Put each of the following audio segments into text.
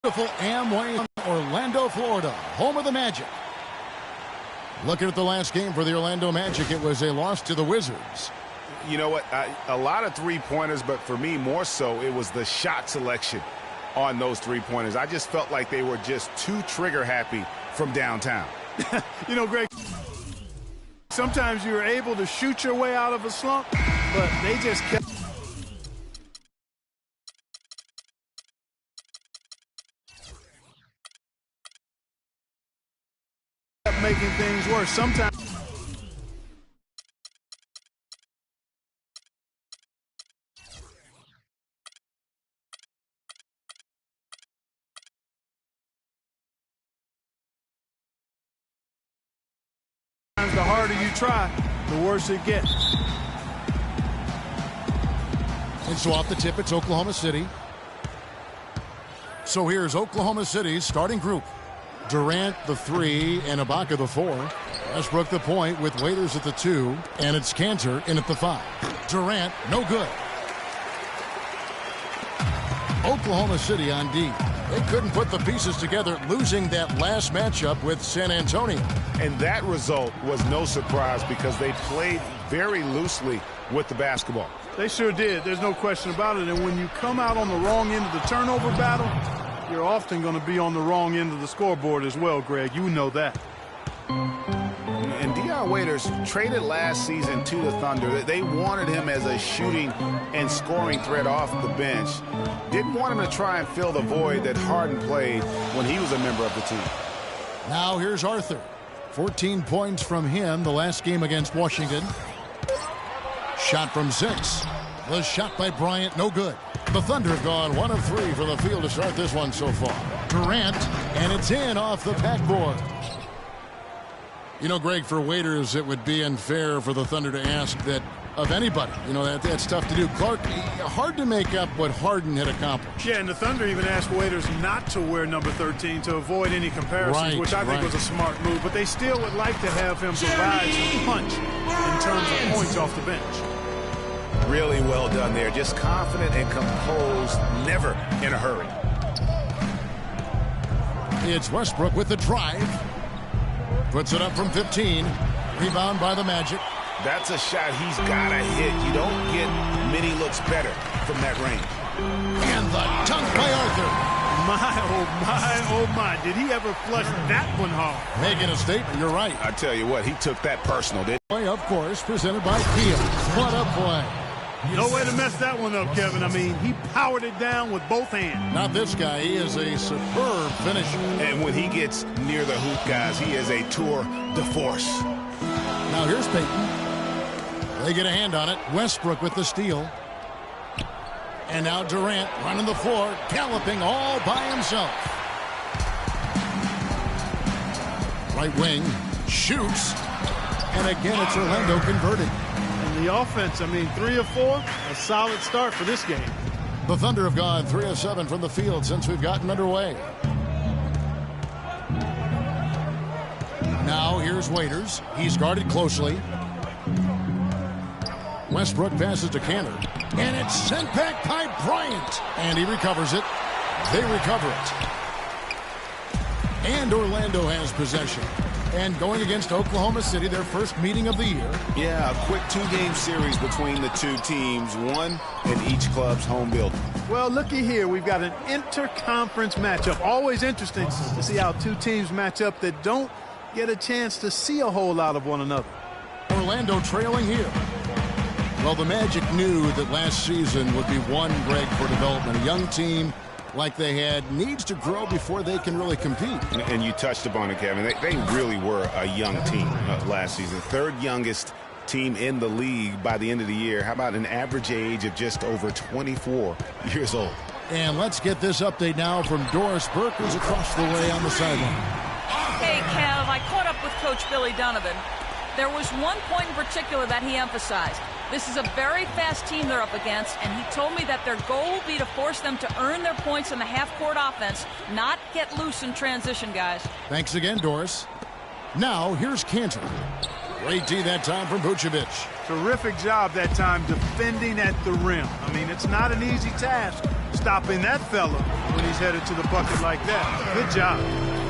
Beautiful Amway, Orlando, Florida, home of the Magic. Looking at the last game for the Orlando Magic, it was a loss to the Wizards. You know what? A lot of three-pointers, but for me, more so, it was the shot selection on those three-pointers. I just felt like they were just too trigger-happy from downtown. You know, Greg, sometimes you're able to shoot your way out of a slump, but they just kept making things worse. Sometimes the harder you try, the worse it gets. And so off the tip, it's Oklahoma City. So here's Oklahoma City's starting group. Durant, the 3, and Ibaka, the 4. Westbrook, the point, with Waiters at the 2, and it's Cantor in at the 5. Durant, no good. Oklahoma City on D. They couldn't put the pieces together, losing that last matchup with San Antonio. And that result was no surprise because they played very loosely with the basketball. They sure did. There's no question about it. And when you come out on the wrong end of the turnover battle, you're often going to be on the wrong end of the scoreboard as well, Greg. You know that. And Dion Waiters traded last season to the Thunder. They wanted him as a shooting and scoring threat off the bench. Didn't want him to try and fill the void that Harden played when he was a member of the team. Now here's Arthur. 14 points from him the last game against Washington. Shot from 6. The shot by Bryant, no good. The Thunder have gone 1 of 3 from the field to start this one so far. Durant, and it's in off the backboard. You know, Greg, for Waiters, it would be unfair for the Thunder to ask that of anybody. You know, that's tough to do. Clark, hard to make up what Harden had accomplished. Yeah, and the Thunder even asked Waiters not to wear number 13 to avoid any comparisons, which I think was a smart move. But they still would like to have him provide some punch in terms of points off the bench. Really well done there. Just confident and composed, never in a hurry. It's Westbrook with the drive. Puts it up from 15. Rebound by the Magic. That's a shot he's got to hit. You don't get many looks better from that range. And the dunk by Arthur. Oh my. Did he ever flush that one hard? Making a statement, you're right. I tell you what, he took that personal, didn't he? Of course, presented by Peel. What a play. No way to mess that one up, Kevin. I mean, he powered it down with both hands. Not this guy. He is a superb finisher. And when he gets near the hoop, guys, he is a tour de force. Now here's Payton. They get a hand on it. Westbrook with the steal. And now Durant running the floor, galloping all by himself. Right wing, shoots. And again, it's Orlando converting. And the offense, I mean, 3 of 4, a solid start for this game. The Thunder have gone 3 of 7 from the field since we've gotten underway. Now here's Waiters. He's guarded closely. Westbrook passes to Cantor. And it's sent back by Bryant. And he recovers it. They recover it. And Orlando has possession. And going against Oklahoma City, their first meeting of the year. Yeah, a quick 2-game series between the two teams, one in each club's home building. Well, looky here. We've got an inter-conference matchup. Always interesting to see how two teams match up that don't get a chance to see a whole lot of one another. Orlando trailing here. Well, the Magic knew that last season would be one, Greg, for development. A young team like they had needs to grow before they can really compete. And you touched upon it, Kevin. They really were a young team last season. Third youngest team in the league by the end of the year. How about an average age of just over 24 years old? And let's get this update now from Doris Burke, who's across the way on the sideline. Hey, Kev, I caught up with Coach Billy Donovan. There was one point in particular that he emphasized. This is a very fast team they're up against, and he told me that their goal will be to force them to earn their points in the half-court offense, not get loose in transition, guys. Thanks again, Doris. Now, here's Cantor. Great D that time from Vucevic. Terrific job that time defending at the rim. I mean, it's not an easy task stopping that fella when he's headed to the bucket like that. Good job.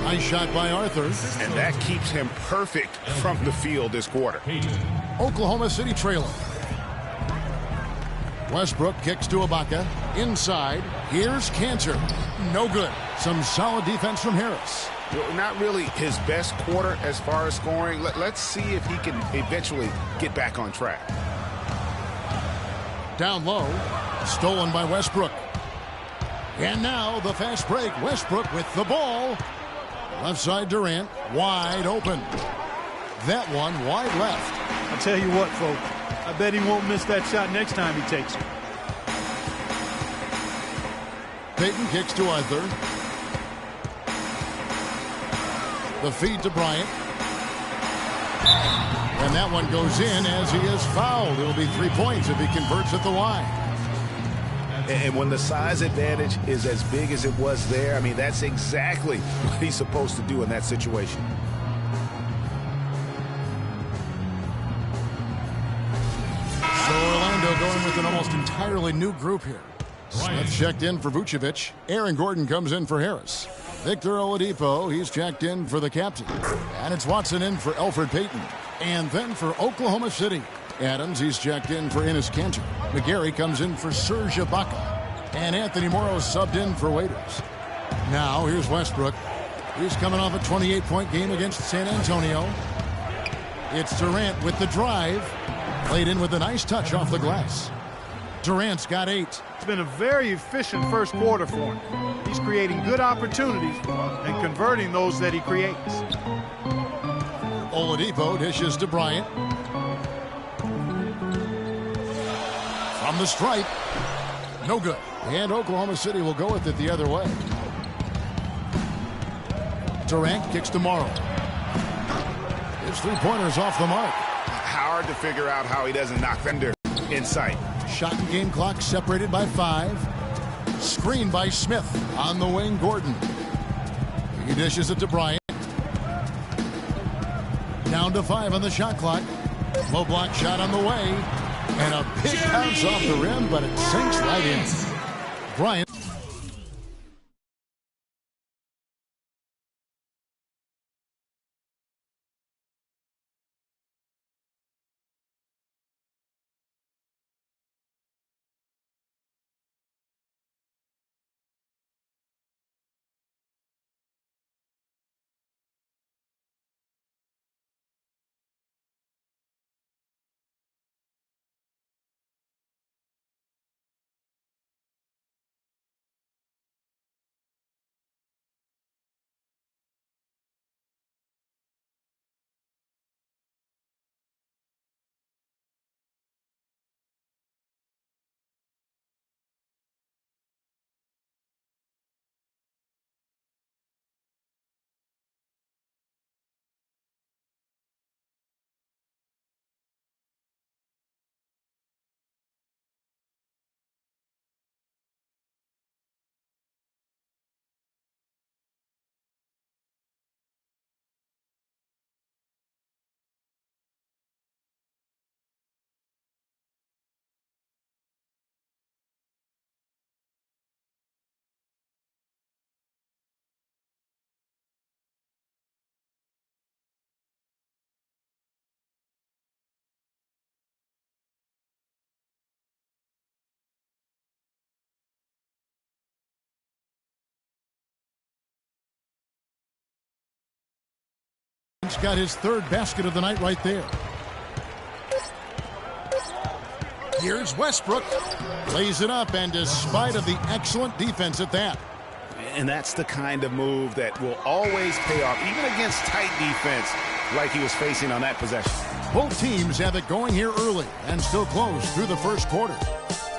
Nice shot by Arthur. And that keeps him perfect from the field this quarter. Oklahoma City trailing. Westbrook kicks to Ibaka. Inside. Here's Cantor. No good. Some solid defense from Harris. Not really his best quarter as far as scoring. Let's see if he can eventually get back on track. Down low. Stolen by Westbrook. And now the fast break. Westbrook with the ball. Left side Durant. Wide open. That one wide left. I'll tell you what, folks. I bet he won't miss that shot next time he takes it. Payton kicks to Arthur. The feed to Bryant. And that one goes in as he is fouled. It'll be 3 points if he converts at the line. And when the size advantage is as big as it was there, I mean, that's exactly what he's supposed to do in that situation. So Orlando going with an almost entirely new group here. Smith checked in for Vucevic. Aaron Gordon comes in for Harris. Victor Oladipo, he's checked in for the captain. And it's Watson in for Elfrid Payton. And then for Oklahoma City, Adams, he's checked in for Enes Kanter. McGarry comes in for Serge Ibaka. And Anthony Morrow subbed in for Waiters. Now here's Westbrook. He's coming off a 28-point game against San Antonio. It's Durant with the drive. Played in with a nice touch off the glass. Durant's got 8. It's been a very efficient first quarter for him. He's creating good opportunities and converting those that he creates. Oladipo dishes to Bryant. From the stripe. No good. And Oklahoma City will go with it the other way. Durant kicks to Morrow. His three-pointer's off the mark. Hard to figure out how he doesn't knock Fender in sight. Shot and game clock separated by 5. Screen by Smith. On the wing, Gordon. He dishes it to Bryant. Down to 5 on the shot clock. Low block shot on the way. And a big bounce off the rim, but it sinks right in. Bryant. He's got his 3rd basket of the night right there. Here's Westbrook. Lays it up, and despite of the excellent defense at that. And that's the kind of move that will always pay off, even against tight defense like he was facing on that possession. Both teams have it going here early and still close through the first quarter.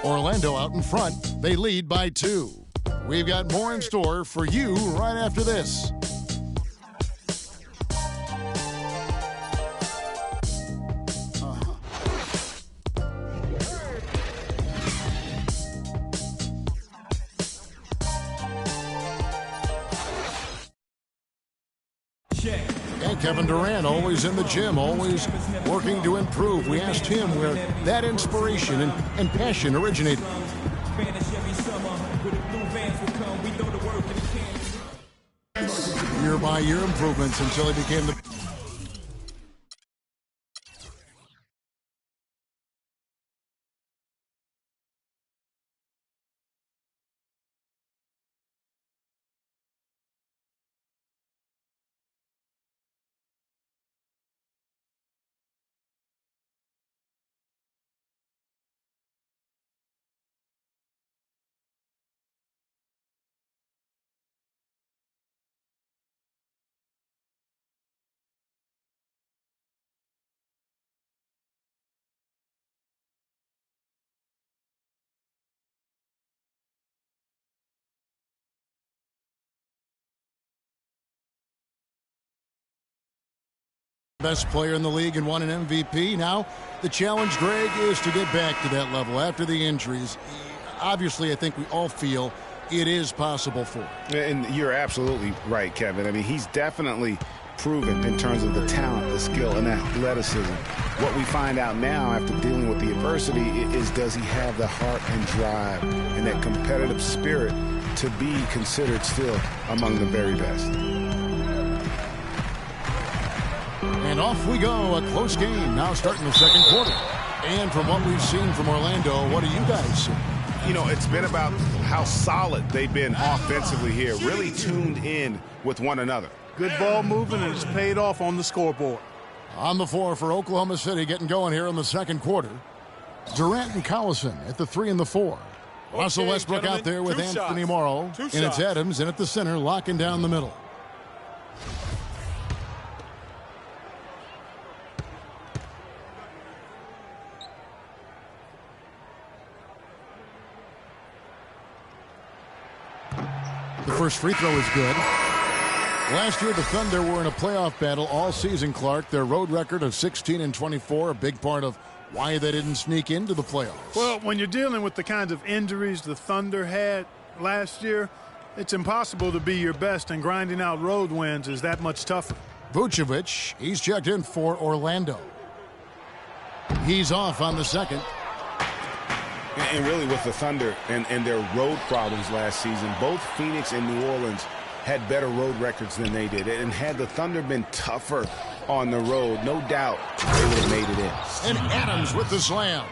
Orlando out in front. They lead by 2. We've got more in store for you right after this. Kevin Durant, always in the gym, always working to improve. We asked him where that inspiration and passion originated. Year-by-year improvements until he became the best player in the league and won an MVP. Now the challenge, Greg, is to get back to that level after the injuries. Obviously, I think we all feel it is possible for him. And you're absolutely right, Kevin. I mean, he's definitely proven in terms of the talent, the skill, and athleticism. What we find out now after dealing with the adversity is, does he have the heart and drive and that competitive spirit to be considered still among the very best? And off we go, a close game now starting the second quarter. And from what we've seen from Orlando, what do you guys see? You know, it's been about how solid they've been offensively here, really tuned in with one another. Good ball movement, and it's paid off on the scoreboard. On the floor for Oklahoma City, getting going here in the second quarter. Durant and Collison at the 3 and the 4. Russell Westbrook out there with Anthony Morrow. And it's Adams in at the center, locking down the middle. The first free throw is good. Last year, the Thunder were in a playoff battle all season, Clark. Their road record of 16-24, a big part of why they didn't sneak into the playoffs. Well, when you're dealing with the kinds of injuries the Thunder had last year, it's impossible to be your best, and grinding out road wins is that much tougher. Vucevic, he's checked in for Orlando. He's off on the second. And really with the Thunder and their road problems last season, both Phoenix and New Orleans had better road records than they did. And had the Thunder been tougher on the road, no doubt they would have made it in. And Adams with the slam.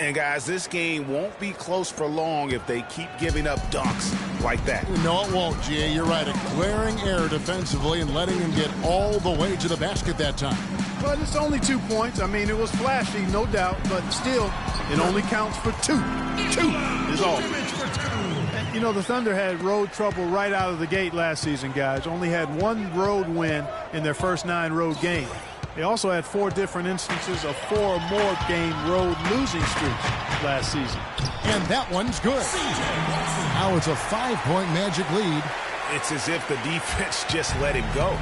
And guys, this game won't be close for long if they keep giving up dunks like that. No, it won't, G.A. You're right. A glaring error defensively and letting him get all the way to the basket that time. But it's only 2 points. I mean, it was flashy, no doubt, but still, it only counts for 2. 2 is all. You know, the Thunder had road trouble right out of the gate last season, guys. Only had 1 road win in their first 9 road games. They also had 4 different instances of 4 or more game road losing streaks last season. And that one's good. Now it's a 5-point Magic lead. It's as if the defense just let it go.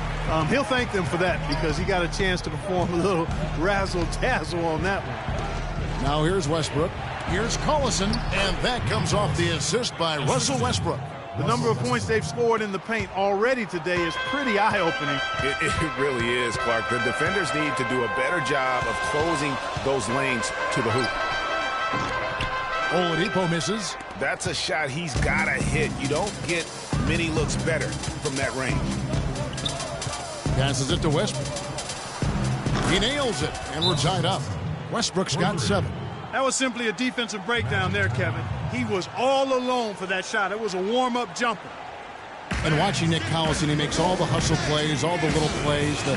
He'll thank them for that because he got a chance to perform a little razzle-dazzle on that one. Now here's Westbrook. Here's Collison. And that comes off the assist by Russell Westbrook. The number of points they've scored in the paint already today is pretty eye-opening. It really is, Clark. The defenders need to do a better job of closing those lanes to the hoop. Oladipo misses. That's a shot he's got to hit. You don't get many looks better from that range. Passes it to Westbrook. He nails it, and we're tied up. Westbrook's got 7. That was simply a defensive breakdown there, Kevin. He was all alone for that shot. It was a warm-up jumper. And watching Nick Collison, he makes all the hustle plays, all the little plays, the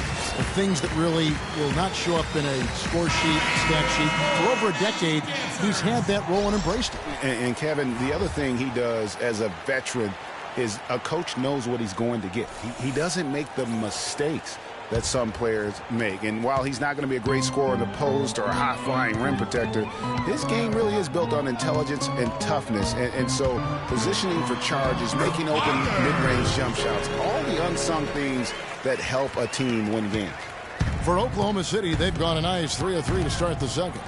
things that really will not show up in a score sheet, stat sheet. For over a decade, he's had that role and embraced it. And Kevin, the other thing he does as a veteran is a coach knows what he's going to get. He doesn't make the mistakes that some players make. And while he's not going to be a great scorer in the post or a high-flying rim protector, his game really is built on intelligence and toughness. And so positioning for charges, making open mid-range jump shots, all the unsung things that help a team win games. For Oklahoma City, they've gone a nice 3 of 3 to start the second.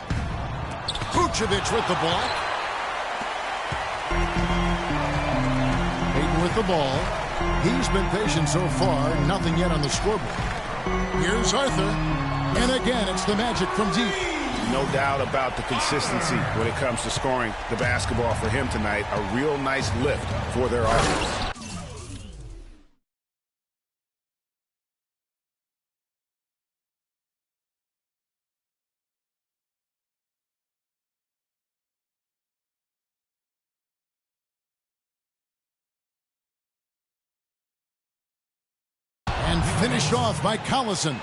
Vucevic with the block. Payton with the ball. He's been patient so far, nothing yet on the scoreboard. Here's Arthur, and again, it's the Magic from deep. No doubt about the consistency when it comes to scoring the basketball for him tonight. A real nice lift for their offense. Finished off by Collison.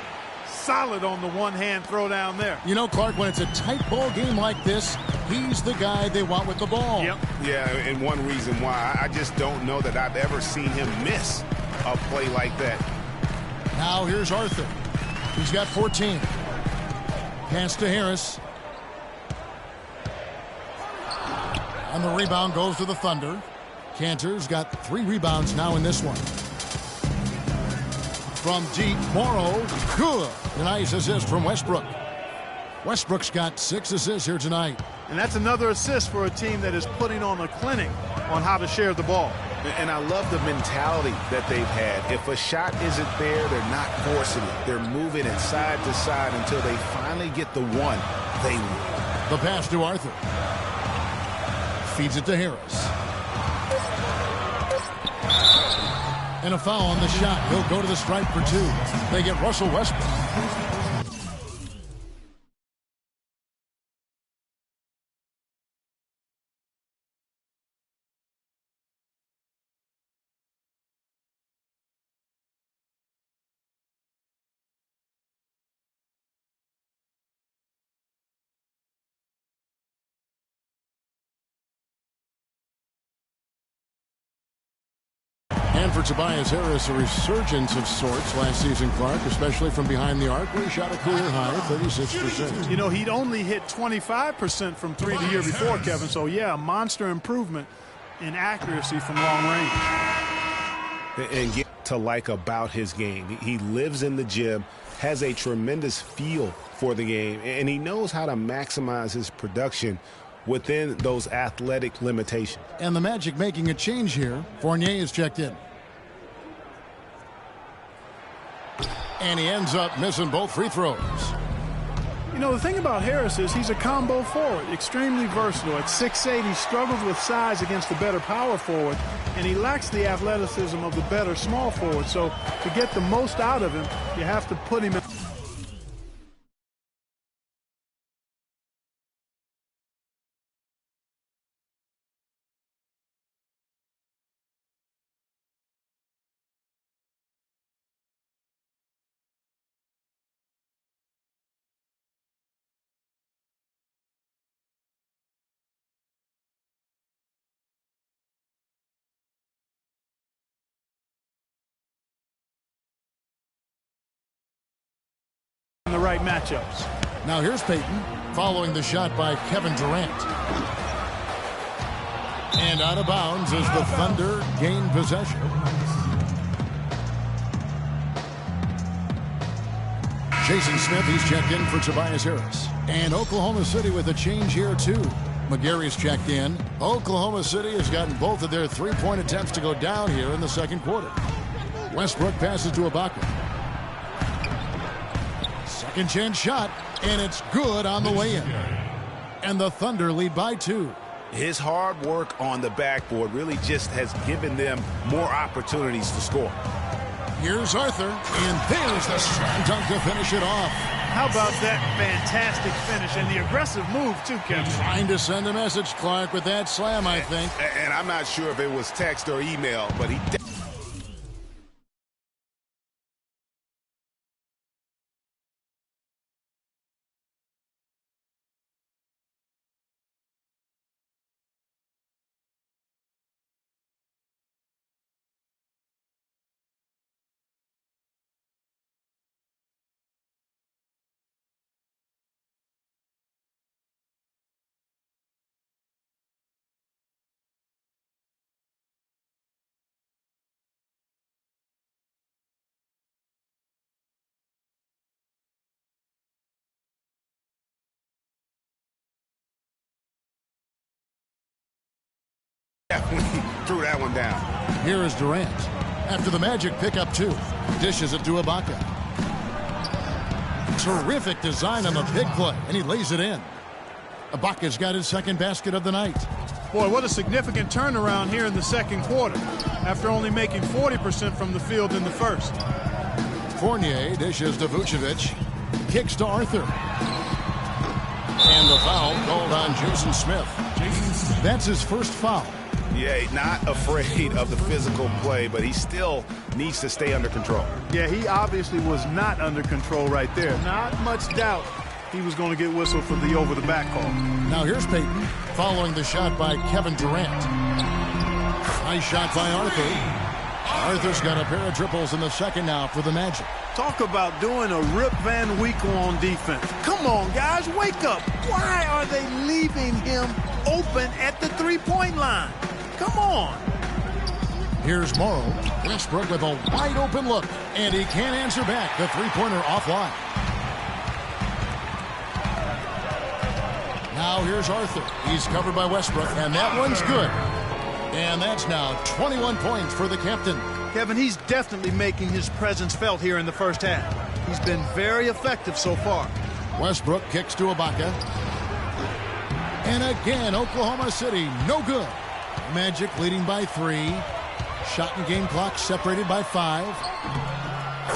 Solid on the one-hand throw down there. You know, Clark, when it's a tight ball game like this, he's the guy they want with the ball. Yep. Yeah, and one reason why I just don't know that I've ever seen him miss a play like that. Now here's Arthur. He's got 14. Pass to Harris. And the rebound goes to the Thunder. Cantor's got 3 rebounds now in this one. From deep, Morrow, good. A nice assist from Westbrook. Westbrook's got 6 assists here tonight. And that's another assist for a team that is putting on a clinic on how to share the ball. And I love the mentality that they've had. If a shot isn't there, they're not forcing it. They're moving it side to side until they finally get the one they want. The pass to Arthur. Feeds it to Harris. And a foul on the shot. He'll go to the stripe for 2. They get Russell Westbrook. And for Tobias Harris, a resurgence of sorts last season, Clark, especially from behind the arc, where he shot a career high of 36%. You know, he'd only hit 25% from 3 the year before, Kevin. So, yeah, a monster improvement in accuracy from long range. And get to like about his game. He lives in the gym, has a tremendous feel for the game, and he knows how to maximize his production within those athletic limitations. And the Magic making a change here. Fournier is checked in. And he ends up missing both free throws. You know, the thing about Harris is he's a combo forward, extremely versatile. At 6'8", he struggles with size against the better power forward, and he lacks the athleticism of the better small forward. So to get the most out of him, you have to put him in. The right matchups. Now here's Payton following the shot by Kevin Durant. And out of bounds as the Thunder gain possession. Jason Smith, he's checked in for Tobias Harris. And Oklahoma City with a change here too. McGary's checked in. Oklahoma City has gotten both of their 3-point attempts to go down here in the second quarter. Westbrook passes to Ibaka. Second chance shot, and it's good on the way in. And the Thunder lead by 2. His hard work on the backboard really just has given them more opportunities to score. Here's Arthur, and there's the slam dunk to finish it off. How about that fantastic finish and the aggressive move too, Kevin? Trying to send a message, Clark, with that slam, I think. And I'm not sure if it was text or email, but he threw that one down. Here is Durant. After the Magic pick up 2. Dishes it to Ibaka. Terrific design on the big play, and he lays it in. Ibaka's got his second basket of the night. Boy, what a significant turnaround here in the second quarter after only making 40% from the field in the first. Fournier dishes to Vucevic. Kicks to Arthur. And the foul called on Jason Smith. That's his first foul. Yeah, not afraid of the physical play, but he still needs to stay under control. Yeah, he obviously was not under control right there. Not much doubt he was going to get whistled for the over-the-back call. Now here's Payton following the shot by Kevin Durant. Nice shot by Arthur. Arthur's got a pair of triples in the second now for the Magic. Talk about doing a Rip Van Winkle on defense. Come on, guys, wake up. Why are they leaving him open at the three-point line? Come on. Here's Morrow. Westbrook with a wide open look, and he can't answer back. The three-pointer offline. Now here's Arthur. He's covered by Westbrook, and that one's good. And that's now 21 points for the captain. Kevin, he's definitely making his presence felt here in the first half. He's been very effective so far. Westbrook kicks to Ibaka. And again, Oklahoma City, no good. Magic leading by 3. Shot and game clock separated by 5.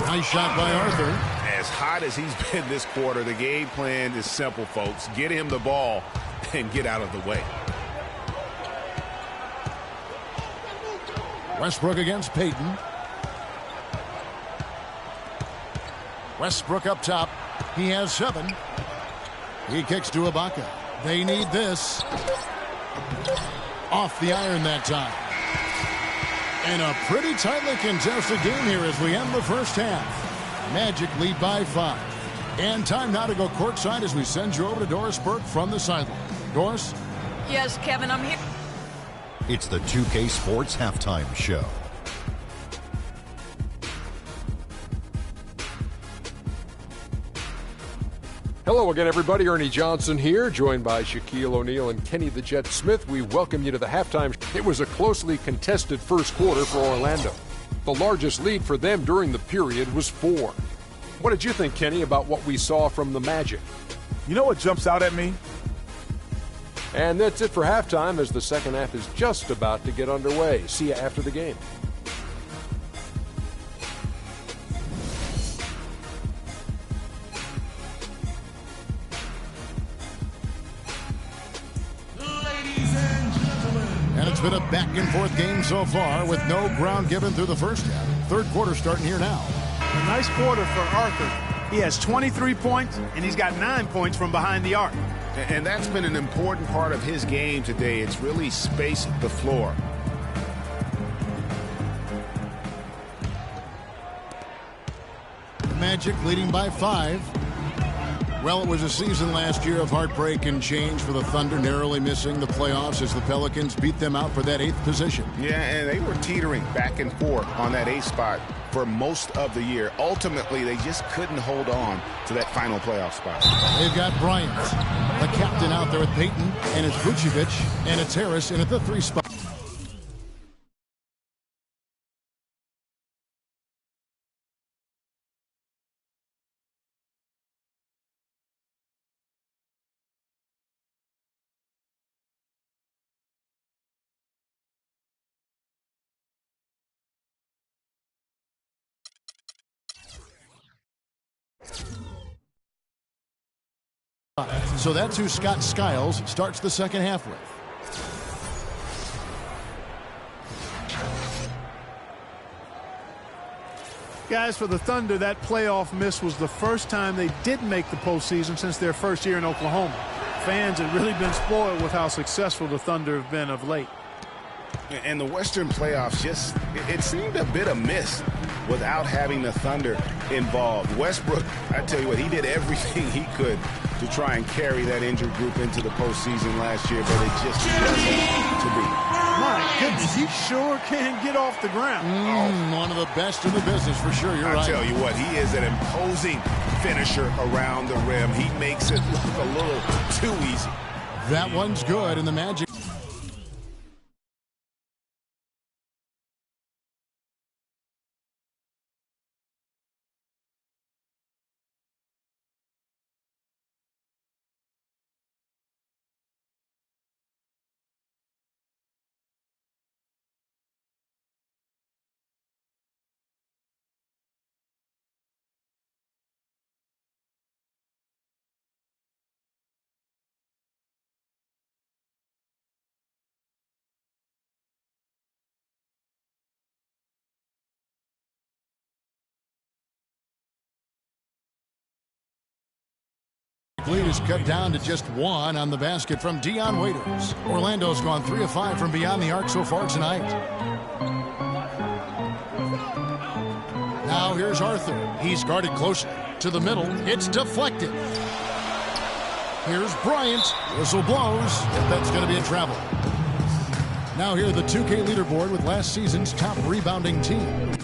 Nice shot by Arthur. As hot as he's been this quarter, the game plan is simple, folks. Get him the ball and get out of the way. Westbrook against Payton. Westbrook up top. He has 7. He kicks to Ibaka. They need this. Off the iron that time. And a pretty tightly contested game here as we end the first half. Magic lead by 5. And time now to go courtside as we send you over to Doris Burke from the sideline. Doris? Yes, Kevin, I'm here. It's the 2K Sports Halftime Show. Hello again, everybody. Ernie Johnson here, joined by Shaquille O'Neal and Kenny the Jet Smith. We welcome you to the halftime. It was a closely contested first quarter for Orlando. The largest lead for them during the period was 4. What did you think, Kenny, about what we saw from the Magic? You know what jumps out at me? And that's it for halftime as the second half is just about to get underway. See you after the game. And it's been a back-and-forth game so far with no ground given through the first half. Third quarter starting here now. A nice quarter for Arthur. He has 23 points, and he's got 9 points from behind the arc. And that's been an important part of his game today. It's really spaced the floor. Magic leading by 5. Well, it was a season last year of heartbreak and change for the Thunder, narrowly missing the playoffs as the Pelicans beat them out for that 8th position. Yeah, and they were teetering back and forth on that 8th spot for most of the year. Ultimately, they just couldn't hold on to that final playoff spot. They've got Bryant, the captain, out there with Payton, and it's Vucevic, and it's Harris in at the 3 spot. So that's who Scott Skiles starts the second half with. Guys, for the Thunder, that playoff miss was the first time they didn't make the postseason since their first year in Oklahoma. Fans have really been spoiled with how successful the Thunder have been of late. And the Western playoffs just, it seemed a bit amiss without having the Thunder involved. Westbrook, I tell you what, he did everything he could to try and carry that injured group into the postseason last year, but it just wasn't to be. My goodness, he sure can get off the ground. One of the best in the business for sure. You're right. I tell you what, he is an imposing finisher around the rim. He makes it look a little too easy. That one's good, and the Magic lead is cut down to just 1 on the basket from Dion Waiters. Orlando's gone 3 of 5 from beyond the arc so far tonight. Now here's Arthur. He's guarded closely. To the middle. It's deflected. Here's Bryant. Whistle blows. If that's going to be a travel. Now here the 2K leaderboard with last season's top rebounding team.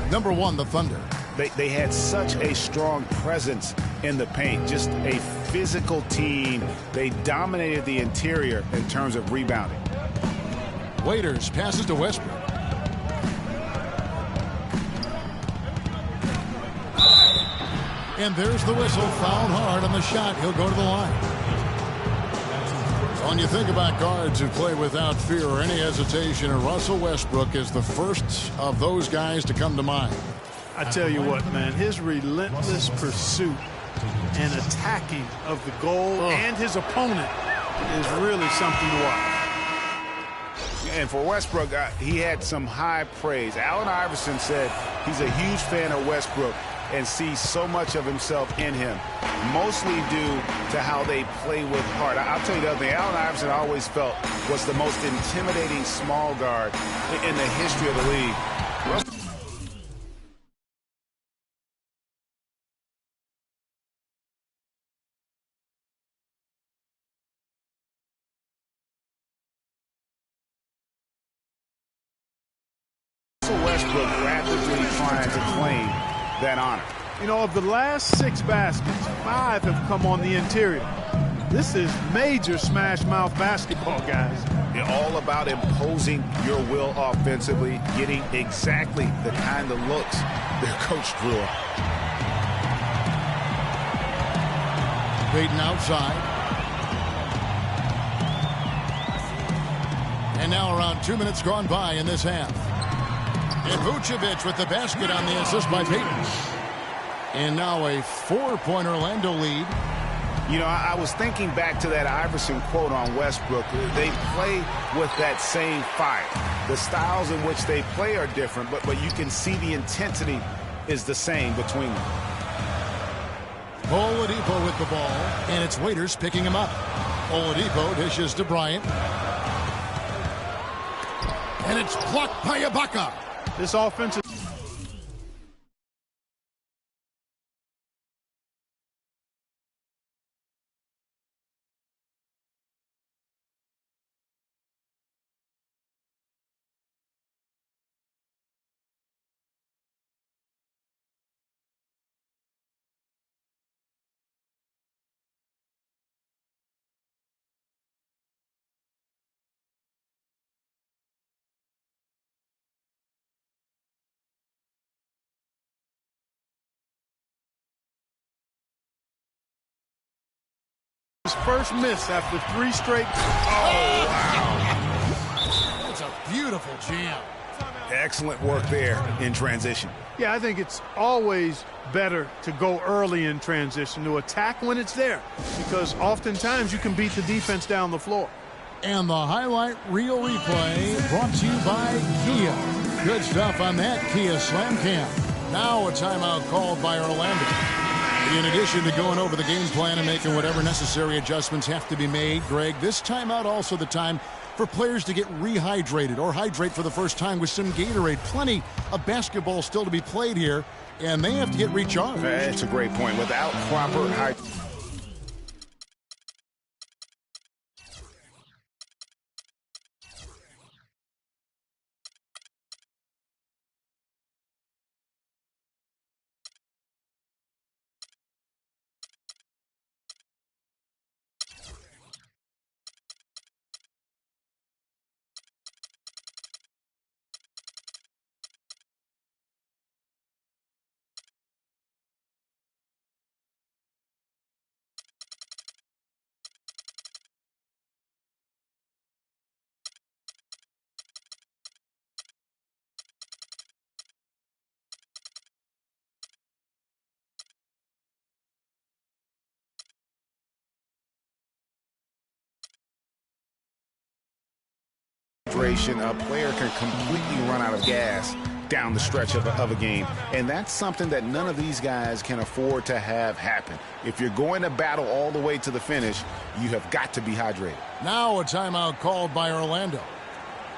Number 1, the Thunder. They had such a strong presence in the paint, just a physical team. They dominated the interior in terms of rebounding. Waiters passes to Westbrook. And there's the whistle. Fouled hard on the shot. He'll go to the line. When you think about guards who play without fear or any hesitation, and Russell Westbrook is the first of those guys to come to mind. I tell you what, man, his relentless pursuit and attacking of the goal and his opponent is really something to watch. And for Westbrook, he had some high praise. Allen Iverson said he's a huge fan of Westbrook and sees so much of himself in him, mostly due to how they play with heart. I'll tell you the other thing, Allen Iverson always felt was the most intimidating small guard in the history of the league. Russell Westbrook rapidly trying to claim that honor. You know, of the last 6 baskets, 5 have come on the interior. This is major smash-mouth basketball, guys. They're all about imposing your will offensively, getting exactly the kind of looks their coach drew up. Payton outside. And now around 2 minutes gone by in this half. And Vucevic with the basket on the assist by Payton. And now a 4-point Orlando lead. You know, I was thinking back to that Iverson quote on Westbrook. They play with that same fire. The styles in which they play are different, but you can see the intensity is the same between them. Oladipo with the ball, and it's Waiters picking him up. Oladipo dishes to Bryant. And it's blocked by Ibaka. This offensive... His first miss after 3 straight. Oh, wow. That's a beautiful jam. Excellent work there in transition. Yeah, I think it's always better to go early in transition, to attack when it's there, because oftentimes you can beat the defense down the floor. And the highlight reel replay brought to you by Kia. Good stuff on that Kia Slam Cam. Now a timeout called by Orlando. In addition to going over the game plan and making whatever necessary adjustments have to be made, Greg, this timeout also the time for players to get rehydrated or hydrate for the first time with some Gatorade. Plenty of basketball still to be played here, and they have to get recharged. That's a great point. Without proper hydration. A player can completely run out of gas down the stretch of a game. And that's something that none of these guys can afford to have happen. If you're going to battle all the way to the finish, you have got to be hydrated. Now a timeout called by Orlando.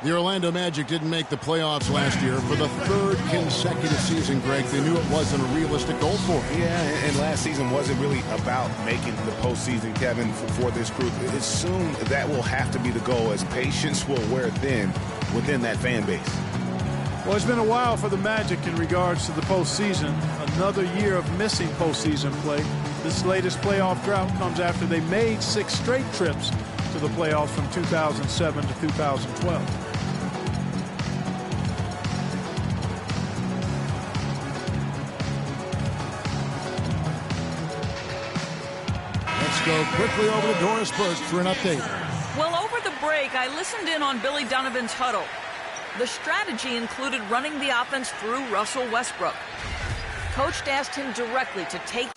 The Orlando Magic didn't make the playoffs last year for the third consecutive season, Greg. They knew it wasn't a realistic goal for them. Yeah, and last season wasn't really about making the postseason, Kevin, for this group. It's soon that will have to be the goal, as patience will wear thin within that fan base. Well, it's been a while for the Magic in regards to the postseason. Another year of missing postseason play. This latest playoff drought comes after they made 6 straight trips to the playoffs from 2007 to 2012. Let's go quickly over to Doris Burke for an update. Well, over the break, I listened in on Billy Donovan's huddle. The strategy included running the offense through Russell Westbrook. Coach asked him directly to take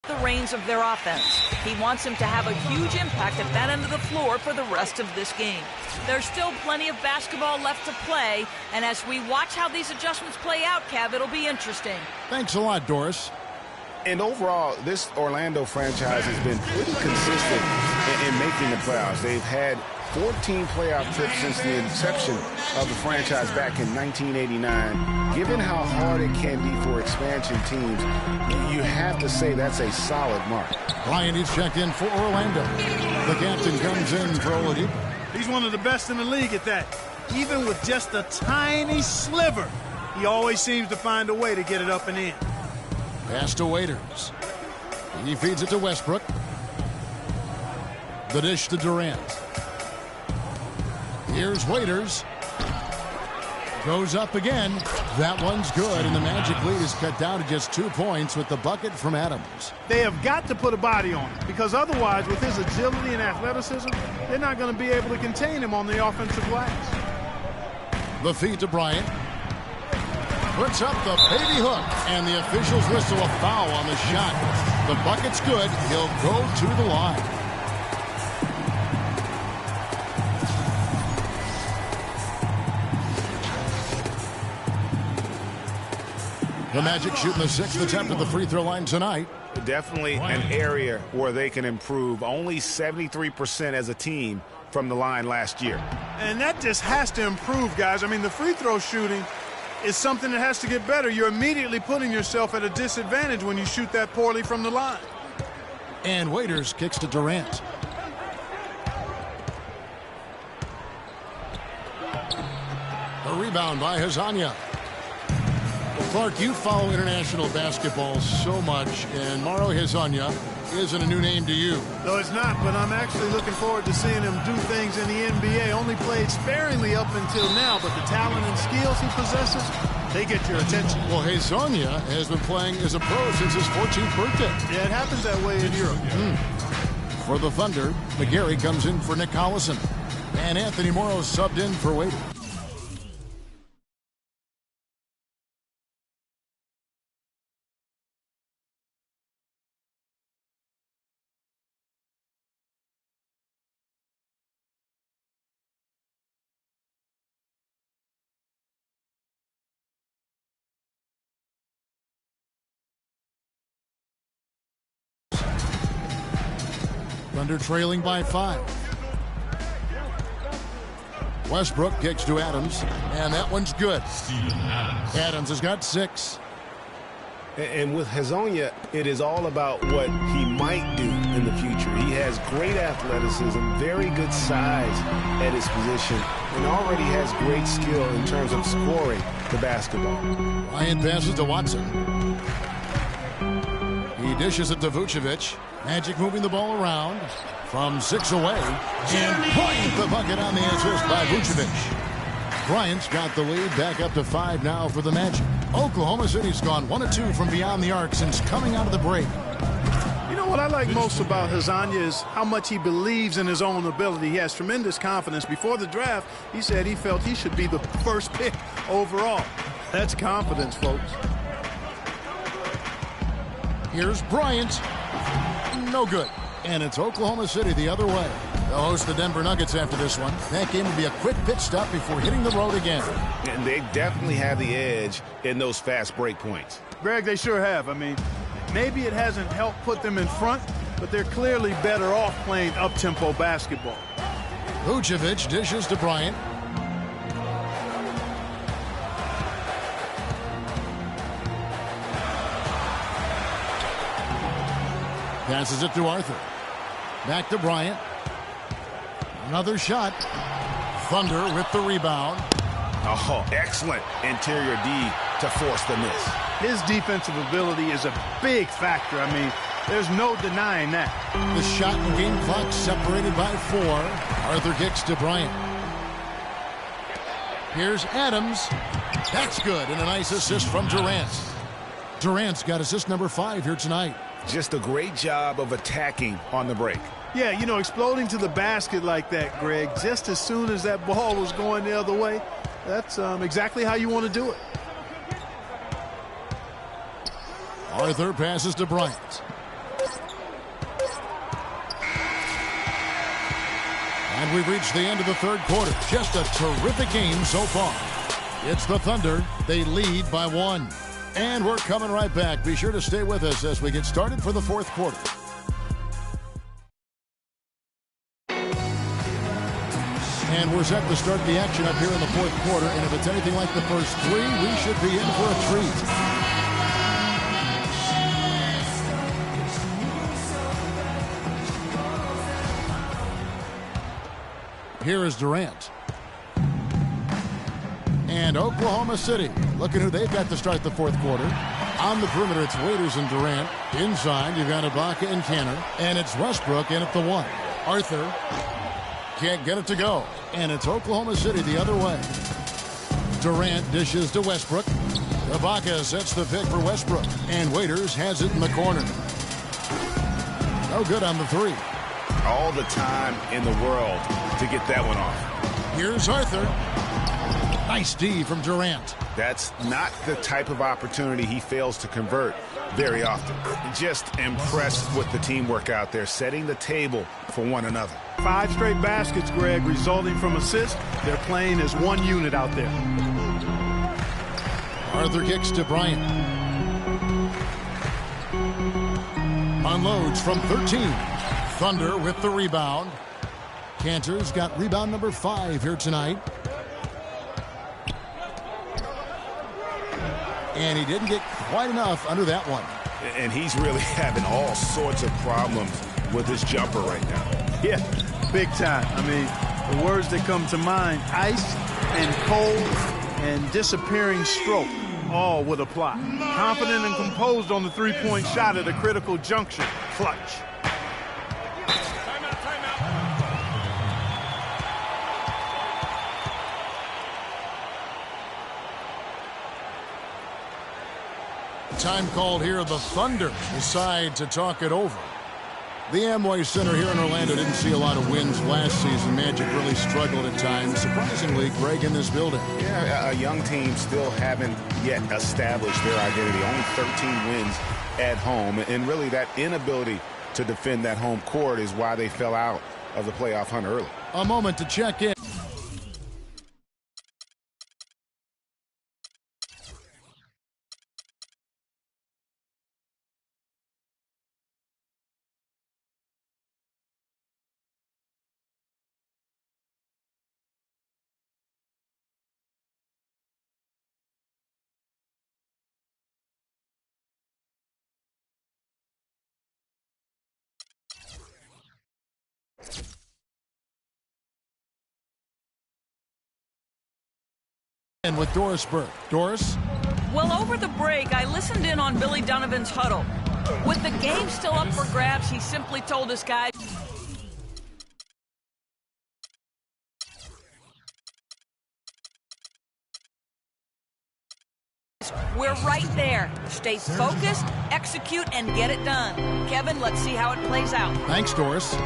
the reins of their offense. He wants him to have a huge impact at that end of the floor for the rest of this game. There's still plenty of basketball left to play, and as we watch how these adjustments play out, Kev, it'll be interesting. Thanks a lot, Doris. And overall, this Orlando franchise has been pretty consistent in making the playoffs. They've had 14 playoff trips since the inception of the franchise back in 1989. Given how hard it can be for expansion teams, you have to say that's a solid mark. Bryant is checked in for Orlando. The captain comes in for Oladipo. He's one of the best in the league at that. Even with just a tiny sliver, he always seems to find a way to get it up and in. Pass to Waiters. He feeds it to Westbrook. The dish to Durant. Here's Waiters. Goes up again. That one's good, and the Magic lead is cut down to just 2 points with the bucket from Adams. They have got to put a body on him, because otherwise, with his agility and athleticism, they're not going to be able to contain him on the offensive glass. The feed to Bryant. Puts up the baby hook, and the officials whistle a foul on the shot. The bucket's good. He'll go to the line. The Magic shooting the 6th attempt at the free throw line tonight. Definitely an area where they can improve. Only 73% as a team from the line last year. And that just has to improve, guys. I mean, the free throw shooting It's something that has to get better. You're immediately putting yourself at a disadvantage when you shoot that poorly from the line. And Waiters kicks to Durant. The rebound by Hezonja. Clark, you follow international basketball so much, and Mauro Hezonja isn't a new name to you. No, it's not, but I'm actually looking forward to seeing him do things in the NBA. Only played sparingly up until now, but the talent and skills he possesses, they get your attention. Well, Hezonja has been playing as a pro since his 14th birthday. Yeah, it happens that way in Europe. For the Thunder, McGarry comes in for Nick Collison, and Anthony Morrow subbed in for Waiters. Thunder trailing by 5. Westbrook kicks to Adams, and that one's good. Adams has got 6. And with Hezonja, it is all about what he might do in the future. He has great athleticism, very good size at his position, and already has great skill in terms of scoring the basketball. Ryan passes to Watson. He dishes it to Vucevic. Magic moving the ball around from 6 away. And Bryant the bucket on the assist by Vucevic. Bryant's got the lead back up to 5 now for the Magic. Oklahoma City's gone 1 of 2 from beyond the arc since coming out of the break. You know what I like most about Hezonja is how much he believes in his own ability. He has tremendous confidence. Before the draft, he said he felt he should be the first pick overall. That's confidence, folks. Here's Bryant. No good. And it's Oklahoma City the other way. They'll host the Denver Nuggets after this one. That game will be a quick pit stop before hitting the road again. And they definitely have the edge in those fast break points. Greg, they sure have. I mean, maybe it hasn't helped put them in front, but they're clearly better off playing up-tempo basketball. Vucevic dishes to Bryant. Passes it to Arthur. Back to Bryant. Another shot. Thunder with the rebound. Oh, excellent interior D to force the miss. His defensive ability is a big factor. I mean, there's no denying that. The shot and game clock separated by 4. Arthur kicks to Bryant. Here's Adams. That's good, and a nice assist from Durant. Durant's got assist number 5 here tonight. Just a great job of attacking on the break. Yeah, you know, exploding to the basket like that, Greg, just as soon as that ball was going the other way, that's exactly how you want to do it. Arthur passes to Bryant. And we've reached the end of the third quarter. Just a terrific game so far. It's the Thunder. They lead by 1. And we're coming right back. Be sure to stay with us as we get started for the fourth quarter. And we're set to start the action up here in the fourth quarter. And if it's anything like the first 3, we should be in for a treat. Here is Durant. And Oklahoma City, looking who they've got to start the fourth quarter. On the perimeter, it's Waiters and Durant. Inside, you've got Ibaka and Kanter. And it's Westbrook in at the 1. Arthur can't get it to go. And it's Oklahoma City the other way. Durant dishes to Westbrook. Ibaka sets the pick for Westbrook. And Waiters has it in the corner. No good on the 3. All the time in the world to get that one off. Here's Arthur. Nice D from Durant. That's not the type of opportunity he fails to convert very often. Just impressed with the teamwork out there, setting the table for one another. 5 straight baskets, Greg, resulting from assists. They're playing as one unit out there. Arthur kicks to Bryant. Unloads from 13. Thunder with the rebound. Kanter's got rebound number 5 here tonight. And he didn't get quite enough under that one. And he's really having all sorts of problems with his jumper right now. Yeah, big time. I mean, the words that come to mind, ice and cold and disappearing stroke, all would apply. Confident and composed on the three-point shot at a critical juncture. Clutch. Time called here. The Thunder decide to talk it over. The Amway Center here in Orlando didn't see a lot of wins last season. Magic really struggled at times. Surprisingly, Greg, in this building. Yeah, a young team still haven't yet established their identity. Only 13 wins at home. And really that inability to defend that home court is why they fell out of the playoff hunt early. A moment to check in. And with Doris Burke. Doris? Well, over the break, I listened in on Billy Donovan's huddle. With the game still up for grabs, he simply told his guys, we're right there. Stay focused, execute, and get it done. Kevin, let's see how it plays out. Thanks, Doris.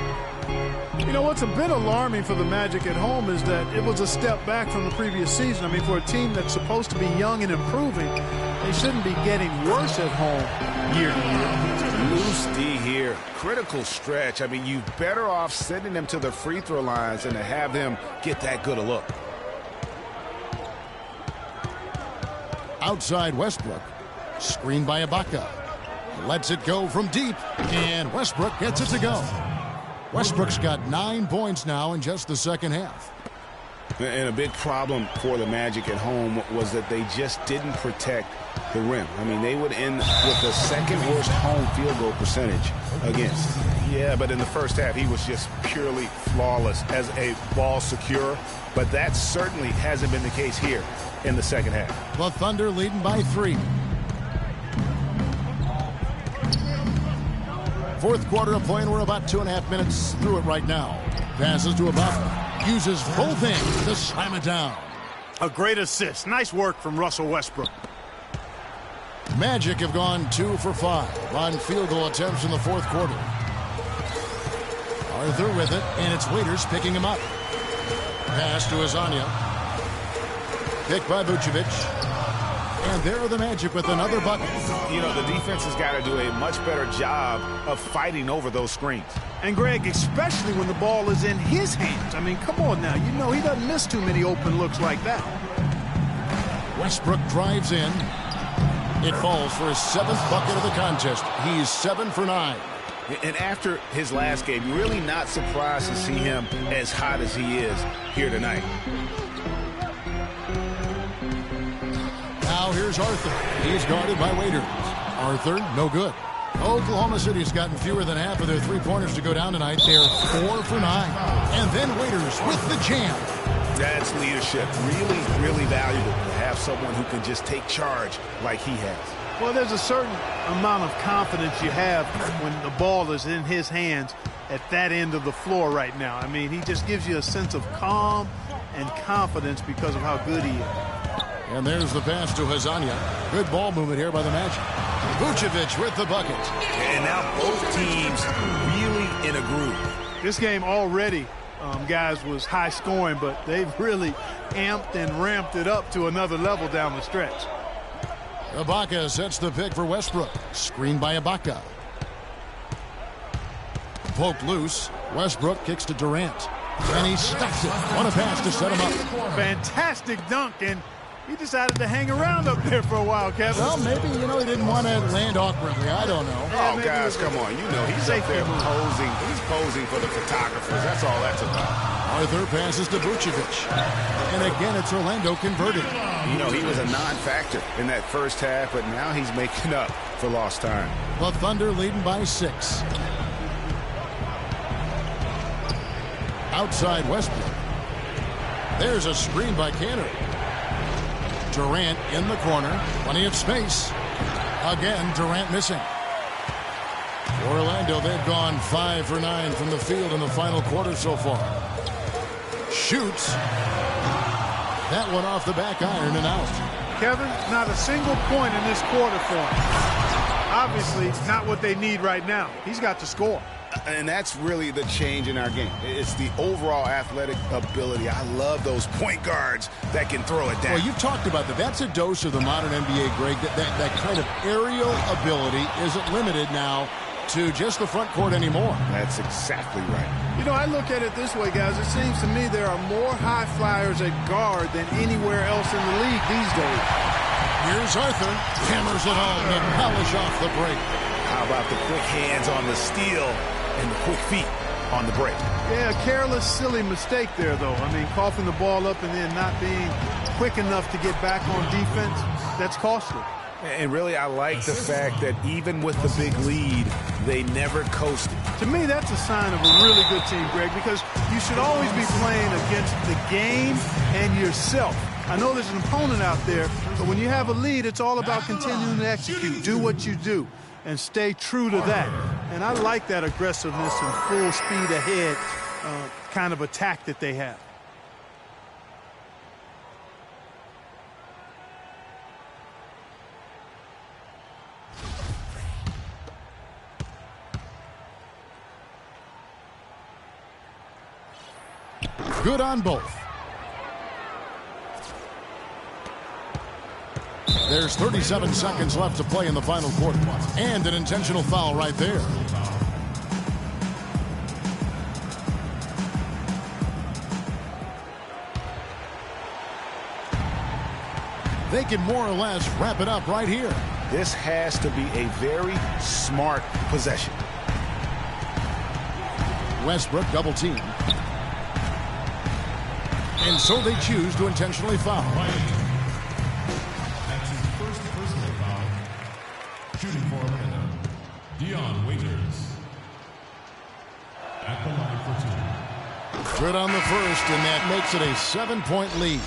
You know, what's a bit alarming for the Magic at home is that it was a step back from the previous season. I mean, for a team that's supposed to be young and improving, they shouldn't be getting worse at home year to year. Loose D here. Critical stretch. I mean, you're better off sending them to the free throw lines than to have them get that good a look. Outside Westbrook. Screened by Ibaka. Lets it go from deep. And Westbrook gets it to go. Westbrook's got 9 points now in just the second half. And a big problem for the Magic at home was that they just didn't protect the rim. I mean, they would end with the second worst home field goal percentage against. Yeah, but in the first half, he was just purely flawless as a ball securer. But that certainly hasn't been the case here in the second half. The Thunder leading by 3. Fourth quarter of play, and we're about 2.5 minutes through it right now. Passes to Ibaka. Uses both hands to slam it down. A great assist. Nice work from Russell Westbrook. Magic have gone 2 for 5 on field goal attempts in the fourth quarter. Arthur with it, and it's Waiters picking him up. Pass to Azania. Picked by Vucevic. And there are the Magic with another bucket. You know, the defense has got to do a much better job of fighting over those screens. And, Greg, especially when the ball is in his hands. I mean, come on now. You know he doesn't miss too many open looks like that. Westbrook drives in. It falls for his 7th bucket of the contest. He's 7 for 9. And after his last game, you're really not surprised to see him as hot as he is here tonight. Now here's Arthur. He's guarded by Waiters. Arthur, no good. Oklahoma City's gotten fewer than half of their three-pointers to go down tonight. They're 4 for 9. And then Waiters with the jam. That's leadership. Really, really valuable to have someone who can just take charge like he has. Well, there's a certain amount of confidence you have when the ball is in his hands at that end of the floor right now. I mean, he just gives you a sense of calm and confidence because of how good he is. And there's the pass to Hazania. Good ball movement here by the Magic. Vucevic with the bucket. And now both teams really in a groove. This game already, guys, was high scoring, but they've really amped and ramped it up to another level down the stretch. Ibaka sets the pick for Westbrook. Screened by Ibaka. Poked loose. Westbrook kicks to Durant. And he stuffs it. What a pass to set him up. Fantastic dunk, and he decided to hang around up there for a while, Kevin. Well, maybe, he didn't want to land awkwardly. I don't know. Oh, guys, come on. He's up there posing. He's posing for the photographers. That's all that's about. Arthur passes to Vucevic. And again, it's Orlando converting. You know, he was a non-factor in that first half, but now he's making up for lost time. The Thunder leading by 6. Outside Westbrook. There's a screen by Cantor. Durant in the corner. Plenty of space. Again, Durant missing. For Orlando, they've gone 5 for 9 from the field in the final quarter so far. Shoots. That one off the back iron and out. Kevin, not a single point in this quarter for him. Obviously, not what they need right now. He's got to score. And that's really the change in our game. It's the overall athletic ability. I love those point guards that can throw it down. Well, you've talked about that. That's a dose of the modern NBA, Greg. That kind of aerial ability isn't limited now to just the front court anymore. That's exactly right. You know, I look at it this way, guys. It seems to me there are more high flyers at guard than anywhere else in the league these days. Here's Arthur. Hammers it home to polish off the break. How about the quick hands on the steal and the quick feet on the break? Yeah, a careless, silly mistake there, though. I mean, coughing the ball up and then not being quick enough to get back on defense, that's costly. And really, I like the fact that even with the big lead, they never coasted. To me, that's a sign of a really good team, Greg, because you should always be playing against the game and yourself. I know there's an opponent out there, but when you have a lead, it's all about continuing to execute. Do what you do and stay true to that. And I like that aggressiveness and full speed ahead kind of attack that they have. Good on both. There's 37 seconds left to play in the final quarter. And an intentional foul right there. They can more or less wrap it up right here. This has to be a very smart possession. Westbrook double team. And so they choose to intentionally foul. That's his first personal foul. Shooting for Orlando, Dion Waiters. At the line for 2. Good on the first, and that makes it a 7-point lead.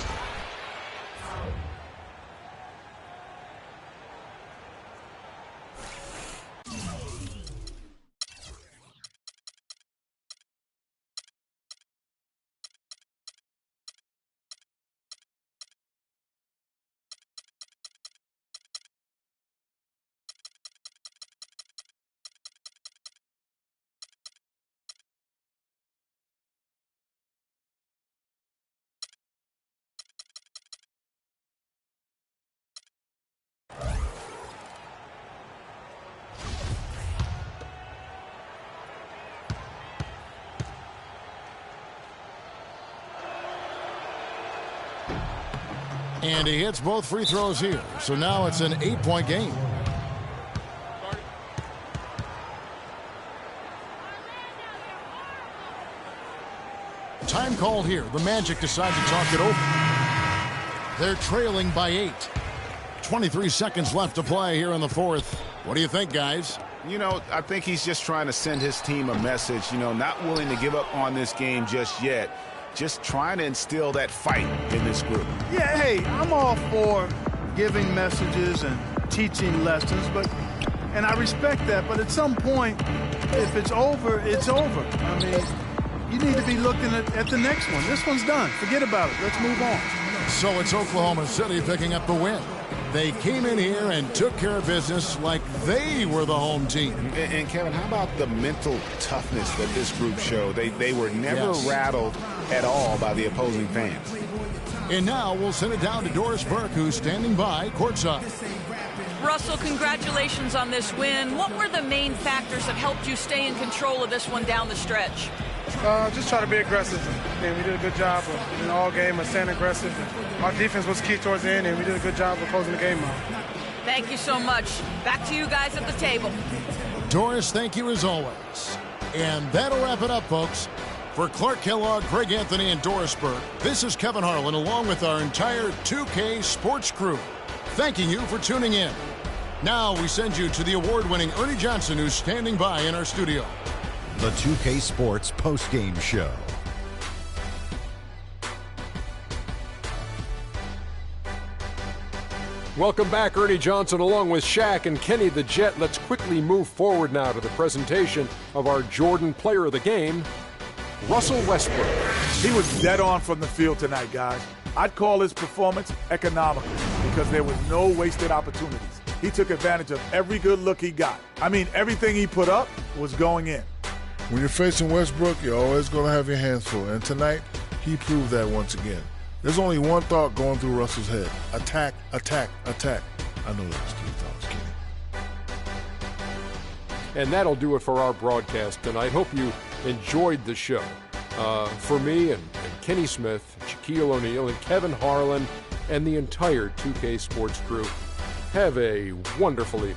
And he hits both free throws here. So now it's an 8-point game. Time called here. The Magic decide to talk it over. They're trailing by 8. 23 seconds left to play here in the fourth. What do you think, guys? You know, I think he's just trying to send his team a message, you know, not willing to give up on this game just yet. Just trying to instill that fight in this group. Yeah, hey, I'm all for giving messages and teaching lessons, and I respect that, but at some point, if it's over, it's over. I mean, you need to be looking at the next one. This one's done. Forget about it. Let's move on. So it's Oklahoma City picking up the win. They came in here and took care of business like they were the home team. And Kevin, how about the mental toughness that this group showed? They were never rattled at all by the opposing fans. And now we'll send it down to Doris Burke, who's standing by courtside. Russell, congratulations on this win. What were the main factors that helped you stay in control of this one down the stretch? Just try to be aggressive. And we did a good job in all game of staying aggressive. Our defense was key towards the end, and we did a good job of closing the game out. Thank you so much. Back to you guys at the table. Doris, thank you as always. And that'll wrap it up, folks. For Clark Kellogg, Greg Anthony, and Doris Burke, this is Kevin Harlan along with our entire 2K Sports crew, thanking you for tuning in. Now we send you to the award-winning Ernie Johnson, who's standing by in our studio. The 2K Sports postgame show. Welcome back, Ernie Johnson along with Shaq and Kenny the Jet. Let's quickly move forward now to the presentation of our Jordan Player of the Game, Russell Westbrook. He was dead on from the field tonight, guys. I'd call his performance economical because there was no wasted opportunities. He took advantage of every good look he got. I mean, everything he put up was going in. When you're facing Westbrook, you're always going to have your hands full. And tonight, he proved that once again. There's only one thought going through Russell's head. Attack, attack, attack. I know that was 3 thoughts, Kenny. And that'll do it for our broadcast tonight. Hope you enjoyed the show. For me and Kenny Smith, Shaquille O'Neal, and Kevin Harlan, and the entire 2K Sports crew, have a wonderful evening.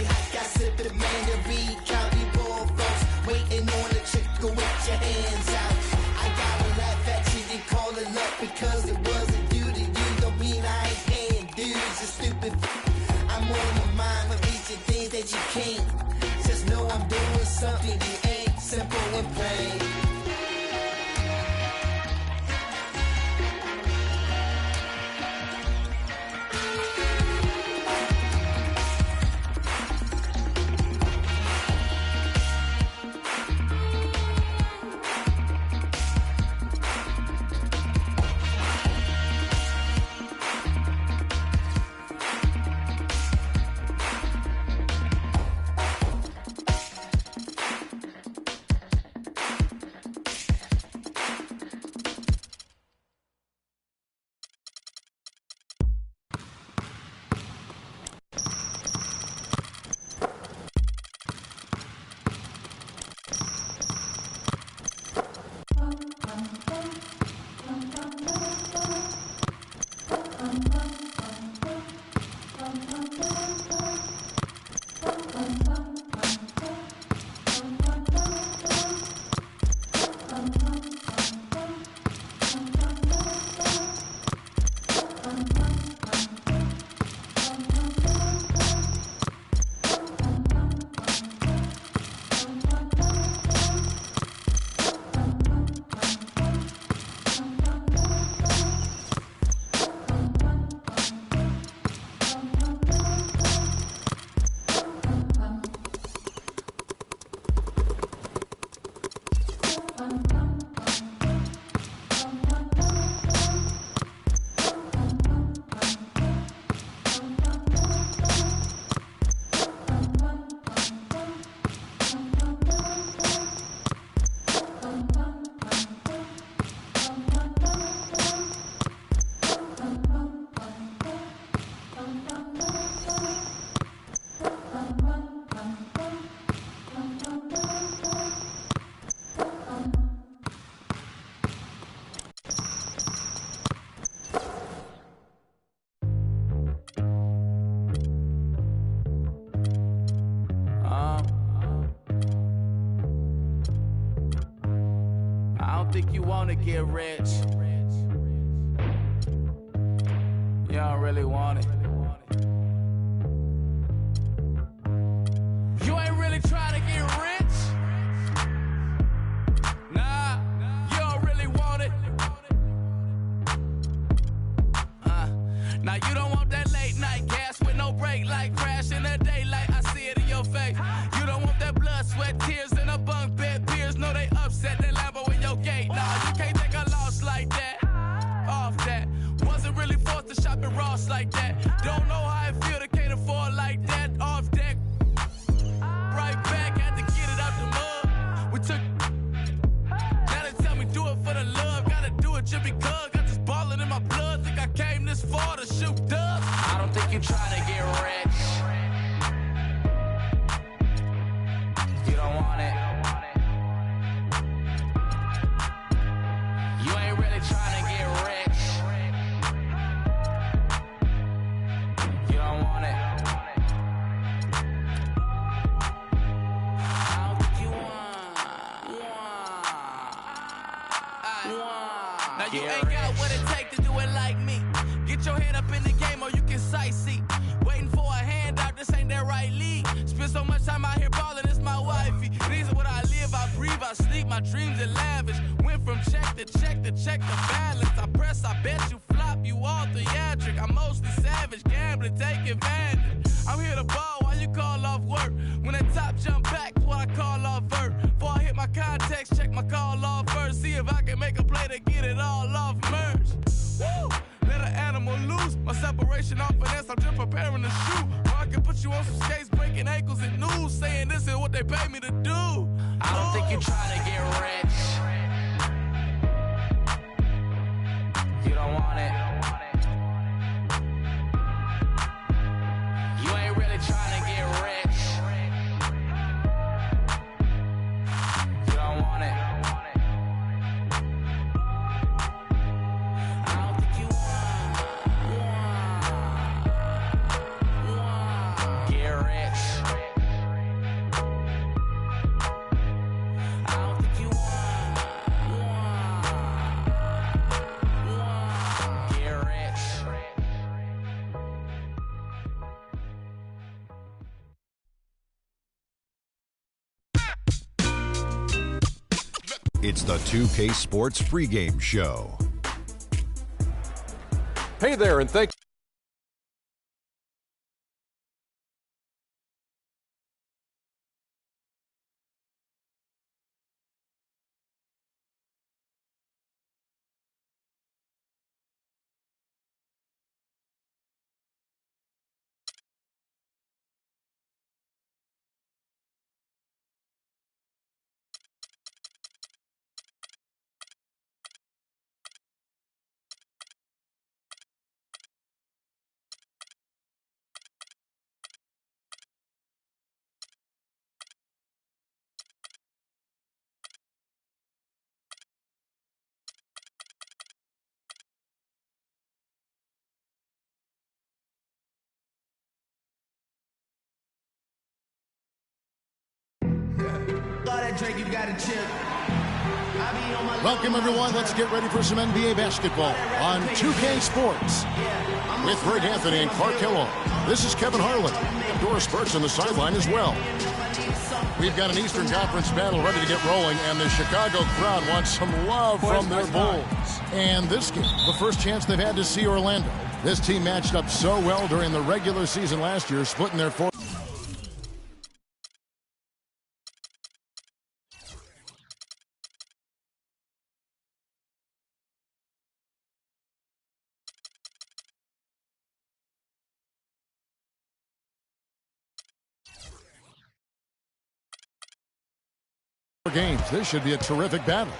like hot gossip at a mannery. County ball folks waiting on a trickle with your hands out. I gotta laugh at you and call it luck because it wasn't due to you. Don't mean I ain't paying dues. You stupid. I'm on my mind of reaching things that you can't. Just know I'm doing something you ain't. Simple and plain. Think you wanna get rich? You don't really want it. You ain't really trying to get rich? Nah, you don't really want it. Now you don't want that late night gas with no break, like crash in the daylight. I see it in your face. You don't want that blood, sweat, tears in a bunk bed. Peers know they upset. That Lambo in your gate. Nah, you can't take a loss like that. Off that. Wasn't really forced to shop at Ross like that. Don't know how I feel to can't afford like that. Off deck. Right back, had to get it out the mud. We took. Now they tell me do it for the love. Gotta do it just because. Got this ballin' in my blood. Think I came this far to shoot dubs. I don't think you trying to get rich. You don't want it. You ain't really trying to get rich. You don't want it. I don't think you want. Now you ain't got what it takes to do it like me. Get your head up in the game or you can sightsee. Waiting for a handout, this ain't that right league. Spend so much time out here ballin', it's my wifey. These are what I live, I breathe, I sleep, my dreams are lavish. Went from check to check to check the balance. I press, I bet you flop, you all theatric. I'm mostly savage, gambling, take advantage. I'm here to ball while you call off work. When that top jump back, what I call off vert. Before I hit my context, check my call off first. See if I can make a play to get it all off merge. Woo! Let an animal loose. My separation off finesse, I'm just preparing to shoot. Or I can put you on some skates, breaking ankles and news, saying this is what they pay me to do. I don't think you trying to get rich. You don't want it. You ain't really trying to get rich. You don't want it. I don't think you want. Get rich. It's the 2K Sports pregame show. Hey there, and thank Welcome, everyone. Let's get ready for some NBA basketball on 2K Sports. With Greg Anthony and Clark Kellogg, this is Kevin Harlan. Doris Burks on the sideline as well. We've got an Eastern Conference battle ready to get rolling, and the Chicago crowd wants some love from their Bulls. And this game, the first chance they've had to see Orlando. This team matched up so well during the regular season last year, splitting their four. Games. This should be a terrific battle.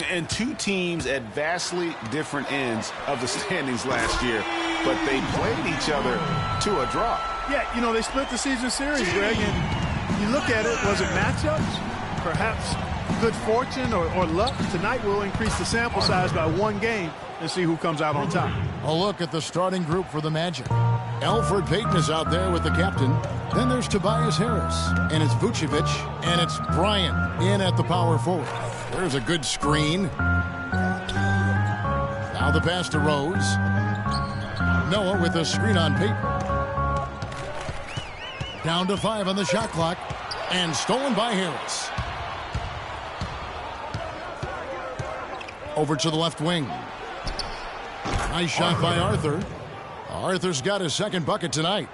And two teams at vastly different ends of the standings last year, but they played each other to a draw. Yeah, you know, they split the season series, Greg, and you look at it, was it matchups? Perhaps good fortune or luck? Tonight we'll increase the sample size by one game and see who comes out on top. A look at the starting group for the Magic. Elfrid Payton is out there with the captain. Then there's Tobias Harris, and it's Vucevic, and it's Bryant in at the power forward. There's a good screen. Now the pass to Rose. Noah with a screen on Payton. Down to 5 on the shot clock, and stolen by Harris. Over to the left wing. Nice shot by Arthur. Arthur's got his second bucket tonight.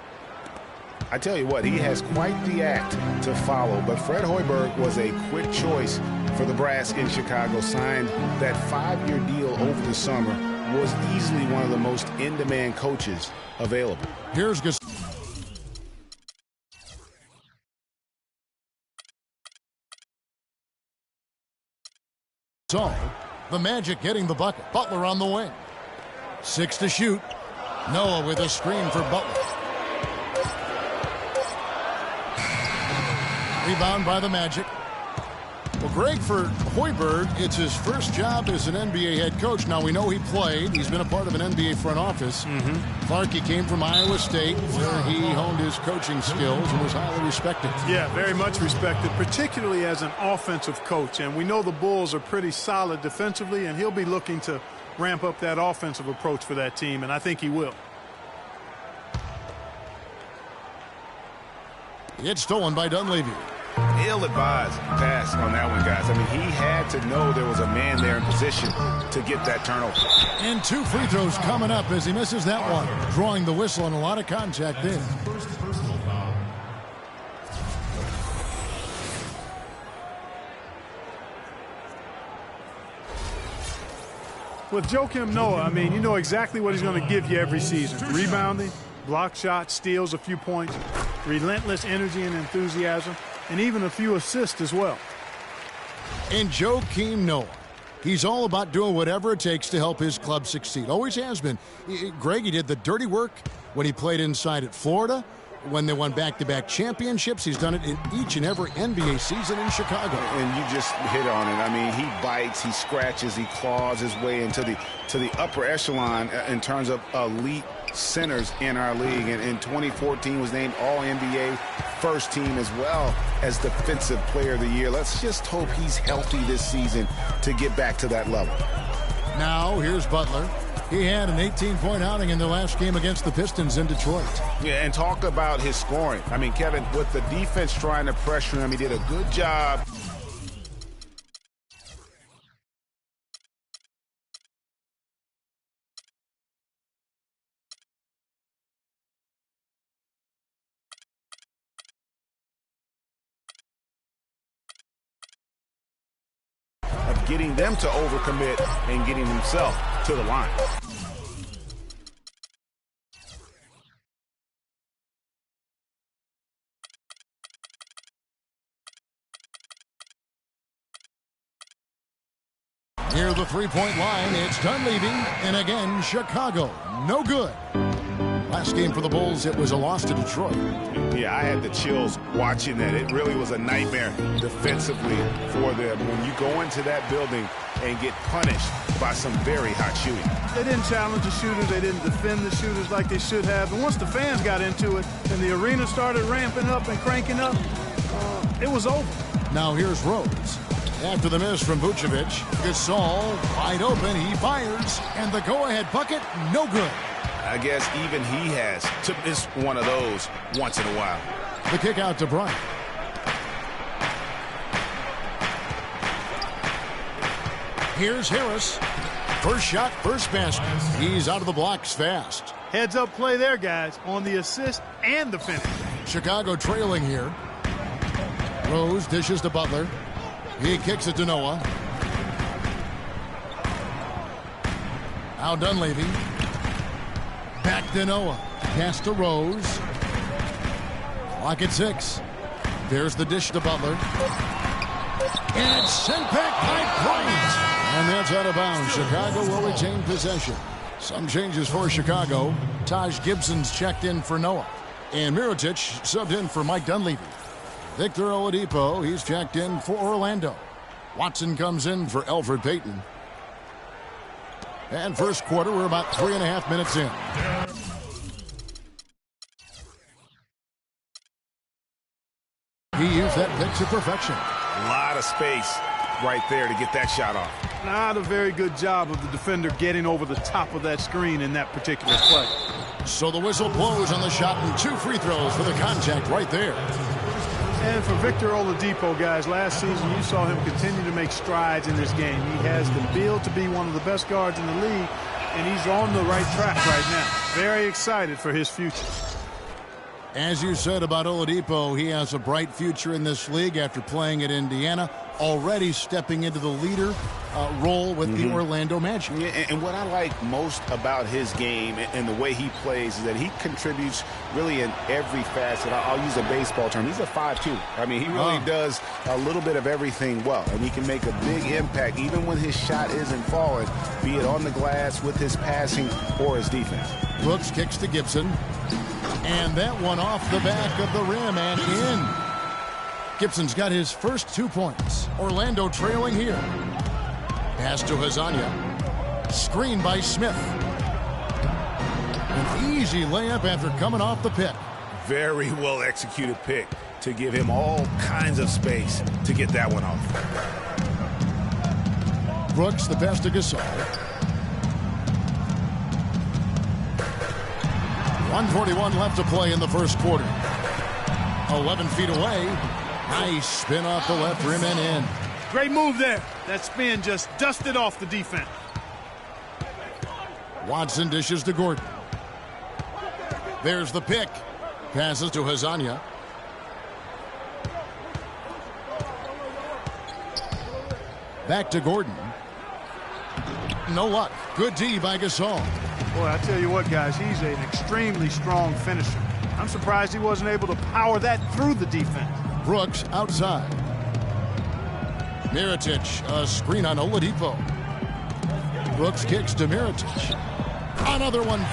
I tell you what, he has quite the act to follow, but Fred Hoiberg was a quick choice for the brass in Chicago. Signed that 5-year deal over the summer, was easily one of the most in-demand coaches available. Here's Gasol. The Magic getting the bucket. Butler on the wing. 6 to shoot. Noah with a screen for Butler. Rebound by the Magic. Well, Greg, for Hoiberg, it's his first job as an NBA head coach. Now, we know he played. He's been a part of an NBA front office. Clark, he came from Iowa State, where he honed his coaching skills and was highly respected. Yeah, very much respected, particularly as an offensive coach. And we know the Bulls are pretty solid defensively, and he'll be looking to ramp up that offensive approach for that team, and I think he will. It's stolen by Dunleavy. Ill-advised pass on that one, guys. I mean, he had to know there was a man there in position to get that turnover. And 2 free throws coming up as he misses that one. Drawing the whistle and a lot of contact there. With Joakim Noah, I mean, you know exactly what he's going to give you every season. Rebounding, block shots, steals a few points, relentless energy and enthusiasm, and even a few assists as well. And Joakim Noah, he's all about doing whatever it takes to help his club succeed. Always has been. Greg, he did the dirty work when he played inside at Florida. When they won back-to-back championships, he's done it in each and every NBA season in Chicago. And you just hit on it. I mean, he bites, he scratches, he claws his way into the upper echelon in terms of elite centers in our league. And in 2014 was named All-NBA first team as well as Defensive Player of the Year. Let's just hope he's healthy this season to get back to that level. Now, here's Butler. He had an 18-point outing in the last game against the Pistons in Detroit. Yeah, and talk about his scoring. I mean, Kevin, with the defense trying to pressure him, he did a good job. getting them to overcommit and getting himself to the line. Near the three-point line, it's Dunleavy, and again, Chicago. No good. Last game for the Bulls, it was a loss to Detroit. Yeah, I had the chills watching that. It really was a nightmare defensively for them when you go into that building and get punished by some very hot shooting. They didn't challenge the shooters. They didn't defend the shooters like they should have. And once the fans got into it and the arena started ramping up and cranking up, it was over. Now here's Rose. After the miss from Vucevic, Gasol wide open. He fires, and the go-ahead bucket, no good. I guess even he has to miss one of those once in a while. The kick out to Bryant. Here's Harris. First shot, first basket. He's out of the blocks fast. Heads-up play there, guys, on the assist and the finish. Chicago trailing here. Rose dishes to Butler. He kicks it to Noah. Now Dunleavy. Back to Noah. Pass to Rose. Clock at 6. There's the dish to Butler. And it's sent back by Bryant. And that's out of bounds. Chicago will retain possession. Some changes for Chicago. Taj Gibson's checked in for Noah. And Mirotic subbed in for Mike Dunleavy. Victor Oladipo, he's checked in for Orlando. Watson comes in for Elfrid Payton. And first quarter, we're about 3.5 minutes in. He used that pick to perfection. A lot of space right there to get that shot off. Not a very good job of the defender getting over the top of that screen in that particular play. So the whistle blows on the shot and 2 free throws for the contact right there. And for Victor Oladipo, guys, last season you saw him continue to make strides in this game. He has the build to be one of the best guards in the league, and he's on the right track right now. Very excited for his future. As you said about Oladipo, he has a bright future in this league after playing at Indiana, already stepping into the leader role with the Orlando Magic. Yeah, and what I like most about his game and the way he plays is that he contributes really in every facet. I'll use a baseball term. He's a 5'2". I mean, he really does a little bit of everything well, and he can make a big impact even when his shot isn't falling, be it on the glass with his passing or his defense. Brooks kicks to Gibson, and that one off the back of the rim and in. Gibson's got his first 2 points. Orlando trailing here. Pass to Hazanya. Screen by Smith. An easy layup after coming off the pick. Very well executed pick to give him all kinds of space to get that one off. Brooks, the pass to Gasol. 1:41 left to play in the first quarter. 11 feet away. Nice spin off the left rim and in. Great move there. That spin just dusted off the defense. Watson dishes to Gordon. There's the pick. Passes to Hazanya. Back to Gordon. No luck. Good D by Gasol. Boy, I tell you what, guys, he's an extremely strong finisher. I'm surprised he wasn't able to power that through the defense. Brooks outside. Mirotic, a screen on Oladipo. Brooks kicks to Mirotic. Another one.